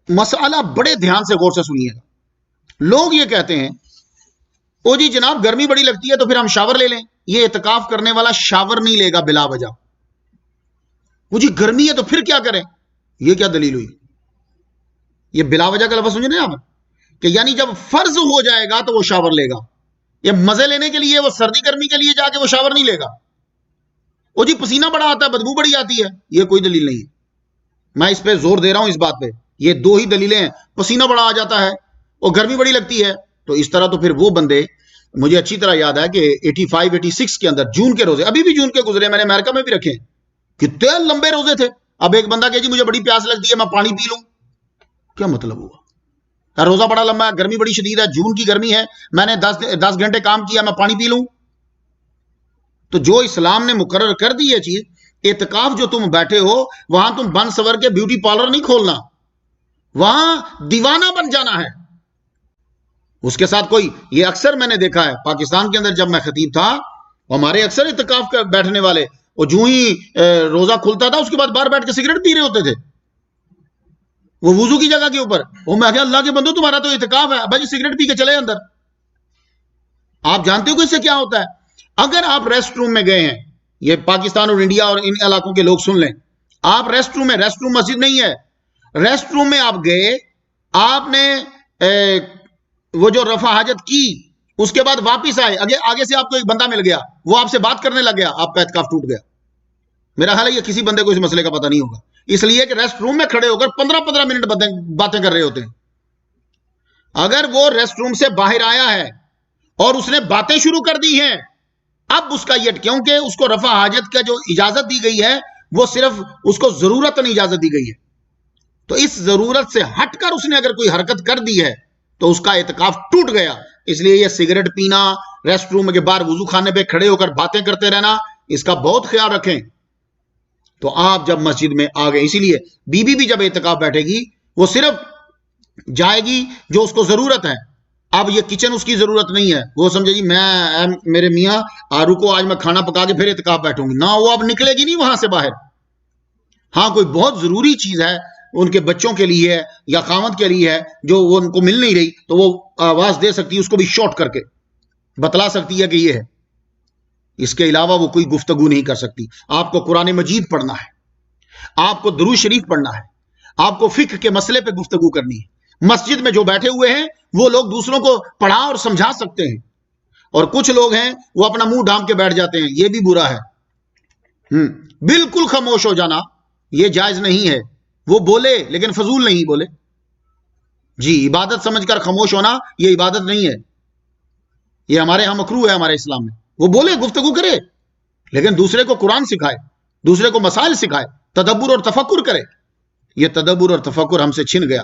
مسئلہ بڑے دھیان سے غور سے سنیے گا. لوگ یہ کہتے ہیں او جی جناب گرمی بڑی لگتی ہے تو پھر ہم شاور لے لیں. یہ اعتکاف کرنے والا شاور نہیں لے گا بلا وجہ. وہ جی گرمی ہے تو پھر کیا کریں؟ یہ کیا دلیل ہوئی؟ یہ بلا وجہ کا لفظ سمجھے نا آپ کہ یعنی جب فرض ہو جائے گا تو وہ شاور لے گا. یہ مزے لینے کے لیے وہ سردی گرمی کے لیے جا کے وہ شاور نہیں لے گا. وہ جی پسینہ بڑا آتا ہے بدبو بڑی آتی ہے. یہ کوئی دلیل نہیں ہے. میں اس پہ زور دے رہا ہوں اس بات پہ. یہ دو ہی دلیلیں ہیں. پسینہ بڑا آ جاتا ہے اور گرمی بڑی لگتی ہے. تو اس طرح تو پھر وہ بندے, مجھے اچھی طرح یاد ہے کہ 85 86 کے اندر جون کے روزے, ابھی بھی جون کے گزرے, میں نے امریکہ میں بھی رکھے, کتنے لمبے روزے تھے. اب ایک بندہ کہ جی مجھے بڑی پیاس لگتی ہے میں پانی پی لوں. کیا مطلب ہوا؟ روزہ بڑا لمبا ہے, گرمی بڑی شدید ہے, جون کی گرمی ہے, میں نے 10 گھنٹے کام کیا, میں پانی پی لوں. تو جو اسلام نے مقرر کر دی یہ چیز, اعتکاف جو تم بیٹھے ہو وہاں تم بن سور کے بیوٹی پارلر نہیں کھولنا, وہاں دیوانہ بن جانا ہے. اس کے ساتھ کوئی, یہ اکثر میں نے دیکھا ہے پاکستان کے اندر جب میں خطیب تھا, ہمارے اکثر اعتکاف بیٹھنے والے وہ جو ہی روزہ کھلتا تھا اس کے بعد باہر بیٹھ کے سگریٹ پی رہے ہوتے تھے, وہ وضو کی جگہ کے اوپر. وہ میں کہا اللہ کے بندو تمہارا تو اعتکاف ہے, بھائی سگریٹ پی کے چلے اندر. آپ جانتے ہو کہ اس سے کیا ہوتا ہے؟ اگر آپ ریسٹ روم میں گئے ہیں, یہ پاکستان اور انڈیا اور ان علاقوں کے لوگ سن لیں, آپ ریسٹ روم میں, ریسٹ روم مسجد نہیں ہے, ریسٹ روم میں آپ گئے, آپ نے وہ جو رفع حاجت کی, اس کے بعد واپس آئے, آگے سے آپ کو ایک بندہ مل گیا, وہ آپ سے بات کرنے لگ گیا, آپ کا اعتکاف ٹوٹ گیا. میرا خیال ہے یہ کسی بندے کو اس مسئلے کا پتہ نہیں ہوگا, اس لیے کہ ریسٹ روم میں کھڑے ہو کر 15 منٹ باتیں کر رہے ہوتے ہیں. اگر وہ ریسٹ روم سے باہر آیا ہے اور اس نے باتیں شروع کر دی ہیں, اب اس کا یہ, کیونکہ اس کو رفع حاجت کا جو اجازت دی گئی ہے وہ صرف اس کو ضرورتاً اجازت دی گئی ہے, تو اس ضرورت سے ہٹ کر اس نے اگر کوئی حرکت کر دی ہے تو اس کا اعتکاف ٹوٹ گیا. اس لیے یہ سگریٹ پینا, ریسٹ روم کے باہر وضو خانے پہ کھڑے ہو کر باتیں کرتے رہنا, اس کا بہت خیال رکھیں. تو آپ جب مسجد میں آ گئے, اسی لیے بی بی بھی جب اعتکاف بیٹھے گی وہ صرف جائے گی جو اس کو ضرورت ہے. اب یہ کچن اس کی ضرورت نہیں ہے, وہ سمجھے جی میں میرے میاں رکو آج میں کھانا پکا کے پھر اعتکاف بیٹھوں گی, نہ, وہ اب نکلے گی نہیں وہاں سے باہر. ہاں کوئی بہت ضروری چیز ہے ان کے بچوں کے لیے ہے یا خاوند کے لیے ہے جو وہ ان کو مل نہیں رہی, تو وہ آواز دے سکتی ہے, اس کو بھی شارٹ کر کے بتلا سکتی ہے کہ یہ ہے. اس کے علاوہ وہ کوئی گفتگو نہیں کر سکتی. آپ کو قرآن مجید پڑھنا ہے, آپ کو درود شریف پڑھنا ہے, آپ کو فقہ کے مسئلے پہ گفتگو کرنی ہے. مسجد میں جو بیٹھے ہوئے ہیں وہ لوگ دوسروں کو پڑھا اور سمجھا سکتے ہیں, اور کچھ لوگ ہیں وہ اپنا منہ ڈھانپ کے بیٹھ جاتے ہیں, یہ بھی برا ہے. بالکل خاموش ہو جانا یہ جائز نہیں ہے. وہ بولے لیکن فضول نہیں بولے. جی عبادت سمجھ کر خاموش ہونا یہ عبادت نہیں ہے, یہ ہمارے ہاں مکروہ ہے ہمارے اسلام میں. وہ بولے, گفتگو کرے, لیکن دوسرے کو قرآن سکھائے, دوسرے کو مسائل سکھائے, تدبر اور تفکر کرے. یہ تدبر اور تفکر ہم سے چھن گیا.